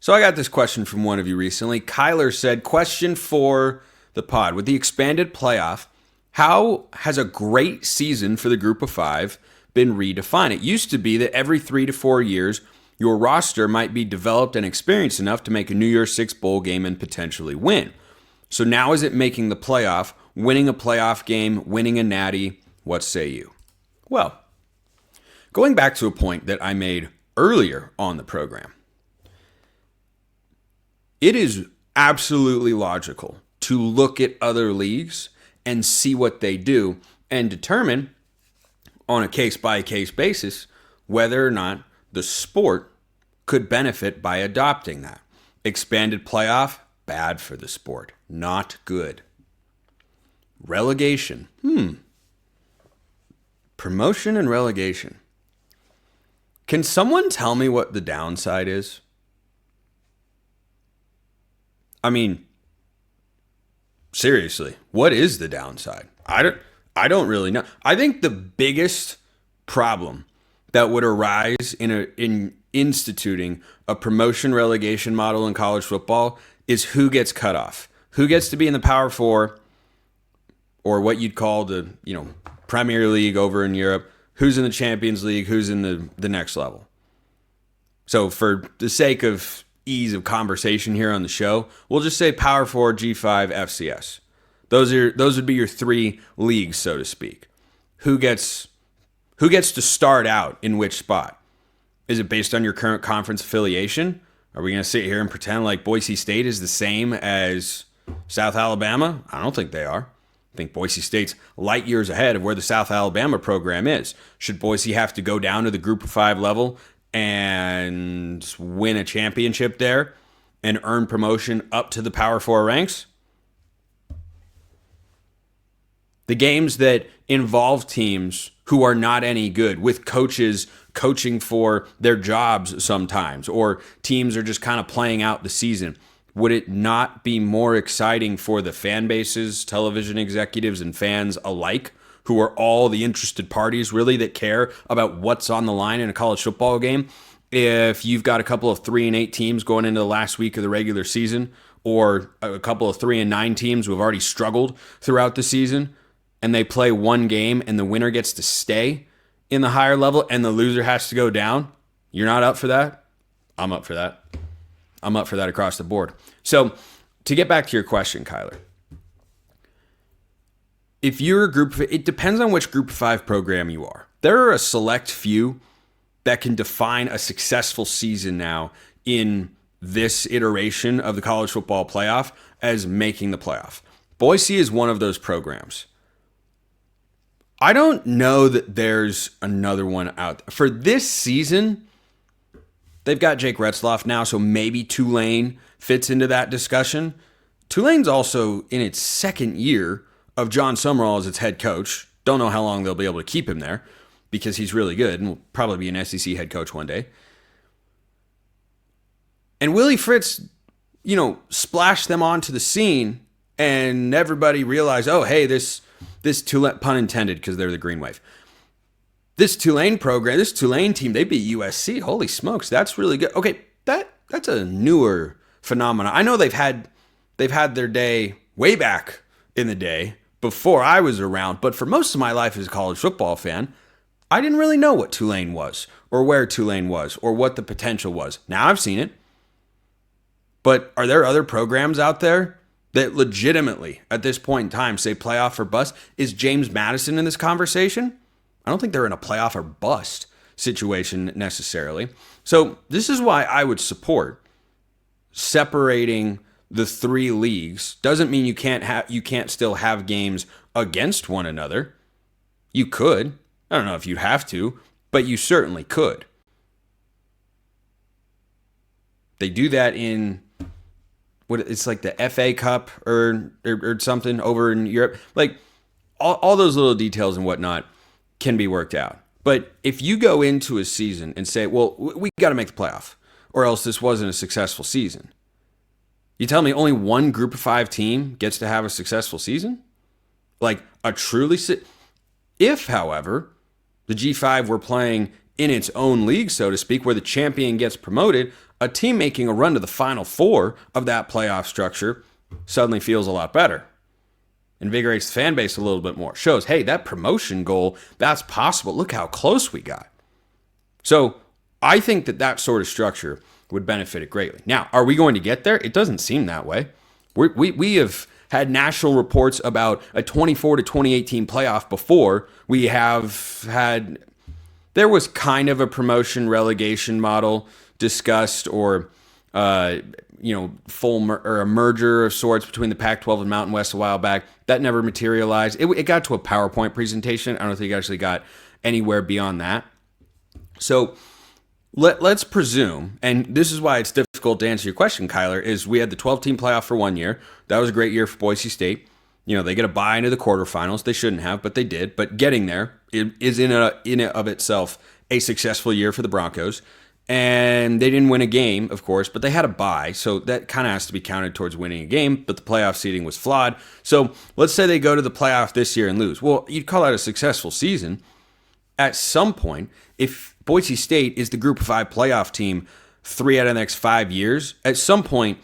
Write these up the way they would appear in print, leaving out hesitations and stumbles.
So I got this question from one of you recently. Kyler said, question for the pod. With the expanded playoff, how has a great season for the group of five been redefined? It used to be that every 3 to 4 years, your roster might be developed and experienced enough to make a New Year's Six bowl game and potentially win. So now is it making the playoff, winning a playoff game, winning a natty? What say you? Well, going back to a point that I made earlier on the program, it is absolutely logical to look at other leagues and see what they do and determine on a case-by-case basis whether or not the sport could benefit by adopting that. Expanded playoff, bad for the sport, not good. Relegation, promotion and relegation. Can someone tell me what the downside is? I mean, seriously, what is the downside? I don't really know. I think the biggest problem that would arise in instituting a promotion relegation model in college football is who gets cut off. Who gets to be in the Power Four, or what you'd call the, Premier League over in Europe. Who's in the Champions League, who's in the next level. So for the sake of ease of conversation here on the show, we'll just say Power 4, G5, FCS. Those would be your three leagues, so to speak. Who gets to start out in which spot? Is it based on your current conference affiliation? Are we going to sit here and pretend like Boise State is the same as South Alabama? I don't think they are. I think Boise State's light years ahead of where the South Alabama program is. Should Boise have to go down to the group of five level and win a championship there and earn promotion up to the Power 4 ranks? The games that involve teams who are not any good, with coaches coaching for their jobs sometimes, or teams are just kind of playing out the season, would it not be more exciting for the fan bases, television executives, and fans alike, who are all the interested parties really that care about what's on the line in a college football game, if you've got a couple of 3-8 teams going into the last week of the regular season, or a couple of 3-9 teams who have already struggled throughout the season, and they play one game and the winner gets to stay in the higher level and the loser has to go down? You're not up for that? I'm up for that. I'm up for that across the board. So to get back to your question, Kyler, if you're a group of, it depends on which group of five program you are. There are a select few that can define a successful season now in this iteration of the college football playoff as making the playoff. Boise is one of those programs. I don't know that there's another one out there. For this season, they've got Jake Retzloff now, so maybe Tulane fits into that discussion. Tulane's also in its second year of John Summerall as its head coach. Don't know how long they'll be able to keep him there because he's really good and will probably be an SEC head coach one day. And Willie Fritz, splashed them onto the scene and everybody realized, oh, hey, this Tulane, pun intended because they're the Green Wave. This Tulane program, this Tulane team, they beat USC. Holy smokes, that's really good. Okay, that's a newer phenomenon. I know they've had their day way back in the day before I was around, but for most of my life as a college football fan, I didn't really know what Tulane was or where Tulane was or what the potential was. Now I've seen it. But are there other programs out there that legitimately, at this point in time, say playoff or bust? Is James Madison in this conversation? I don't think they're in a playoff or bust situation necessarily. So this is why I would support separating the three leagues. Doesn't mean you can't still have games against one another. You could. I don't know if you'd have to, but you certainly could. They do that in it's like the FA Cup or something over in Europe. Like all those little details and whatnot can be worked out. But if you go into a season and say, well, we got to make the playoff or else this wasn't a successful season. You tell me only one group of five team gets to have a successful season? Like a truly... If, however, the G5 were playing in its own league, so to speak, where the champion gets promoted, a team making a run to the Final Four of that playoff structure suddenly feels a lot better. Invigorates the fan base a little bit more. Shows, hey, that promotion goal, that's possible. Look how close we got. So I think that sort of structure would benefit it greatly. Now, are we going to get there? It doesn't seem that way. We have had national reports about a 24 to 2018 playoff before. We have had, there was kind of a promotion relegation model discussed, or a merger of sorts between the Pac-12 and Mountain West a while back. That never materialized. It got to a PowerPoint presentation. I don't think it actually got anywhere beyond that. So let's presume, and this is why it's difficult to answer your question, Kyler, is we had the 12-team playoff for 1 year. That was a great year for Boise State. They get a bye into the quarterfinals. They shouldn't have, but they did. But getting there is in and of itself a successful year for the Broncos. And they didn't win a game, of course, but they had a bye, so that kind of has to be counted towards winning a game, but the playoff seeding was flawed. So let's say they go to the playoff this year and lose. Well, you'd call that a successful season. At some point, if Boise State is the Group of 5 playoff team 3 out of the next 5 years, at some point,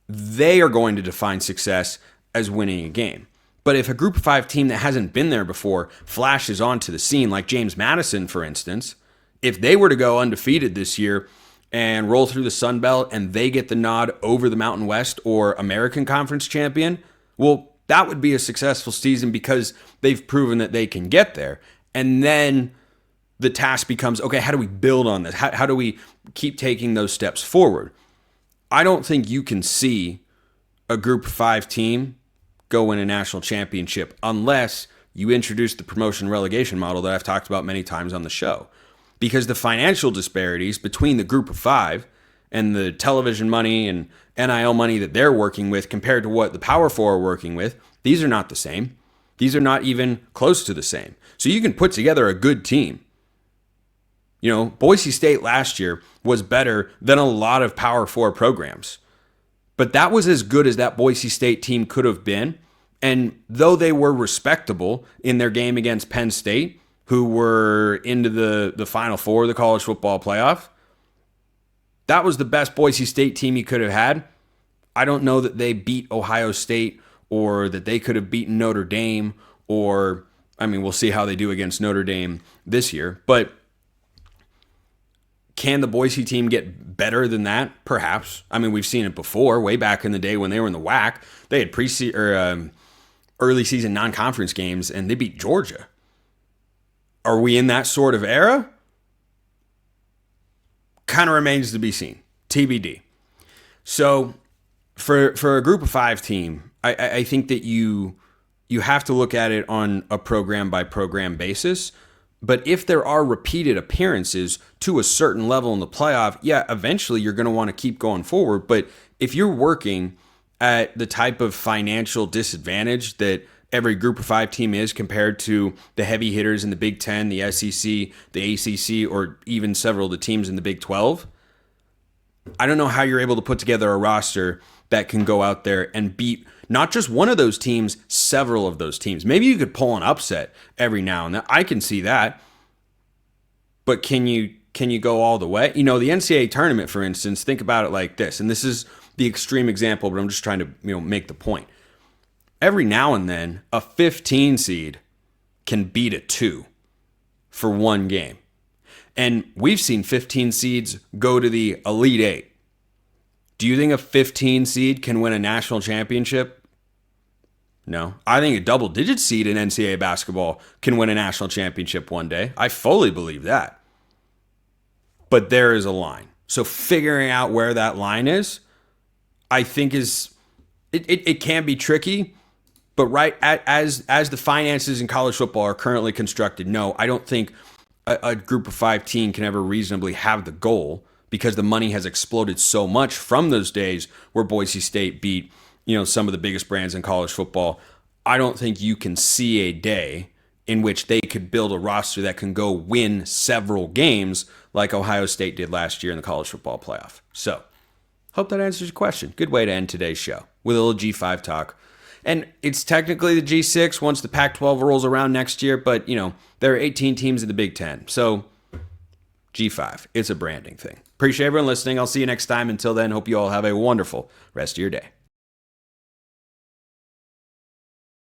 they are going to define success as winning a game. But if a Group of 5 team that hasn't been there before flashes onto the scene, like James Madison, for instance, if they were to go undefeated this year and roll through the Sun Belt and they get the nod over the Mountain West or American Conference champion, well, that would be a successful season because they've proven that they can get there. And then the task becomes, okay, how do we build on this? How do we keep taking those steps forward? I don't think you can see a Group of 5 team go win a national championship unless you introduce the promotion relegation model that I've talked about many times on the show. Because the financial disparities between the Group of 5 and the television money and NIL money that they're working with compared to what the Power 4 are working with, these are not the same. These are not even close to the same. So you can put together a good team. Boise State last year was better than a lot of Power 4 programs. But that was as good as that Boise State team could have been. And though they were respectable in their game against Penn State, who were into the Final Four of the college football playoff, that was the best Boise State team you could have had. I don't know that they beat Ohio State or that they could have beaten Notre Dame we'll see how they do against Notre Dame this year. But can the Boise team get better than that? Perhaps. We've seen it before, way back in the day when they were in the WAC. They had early season non-conference games, and they beat Georgia. Are we in that sort of era? Kind of remains to be seen. TBD. So for a Group of 5 team, I think that you have to look at it on a program-by-program basis. But if there are repeated appearances to a certain level in the playoff, yeah, eventually you're going to want to keep going forward. But if you're working at the type of financial disadvantage that every Group of 5 team is compared to the heavy hitters in the Big Ten, the SEC, the ACC, or even several of the teams in the Big 12, I don't know how you're able to put together a roster that can go out there and beat not just one of those teams, several of those teams. Maybe you could pull an upset every now and then. I can see that. But can you go all the way? The NCAA tournament, for instance, think about it like this. And this is the extreme example, but I'm just trying to make the point. Every now and then, a 15 seed can beat a 2 for one game. And we've seen 15 seeds go to the Elite 8. Do you think a 15 seed can win a national championship? No. I think a double-digit seed in NCAA basketball can win a national championship one day. I fully believe that. But there is a line. So figuring out where that line is, I think it can be tricky. But as the finances in college football are currently constructed, no, I don't think a Group of 5 team can ever reasonably have the goal, because the money has exploded so much from those days where Boise State beat, some of the biggest brands in college football. I don't think you can see a day in which they could build a roster that can go win several games like Ohio State did last year in the college football playoff. So, hope that answers your question. Good way to end today's show with a little G5 talk. And it's technically the G6 once the Pac-12 rolls around next year, but, there are 18 teams in the Big Ten. So G5. It's a branding thing. Appreciate everyone listening. I'll see you next time. Until then, hope you all have a wonderful rest of your day.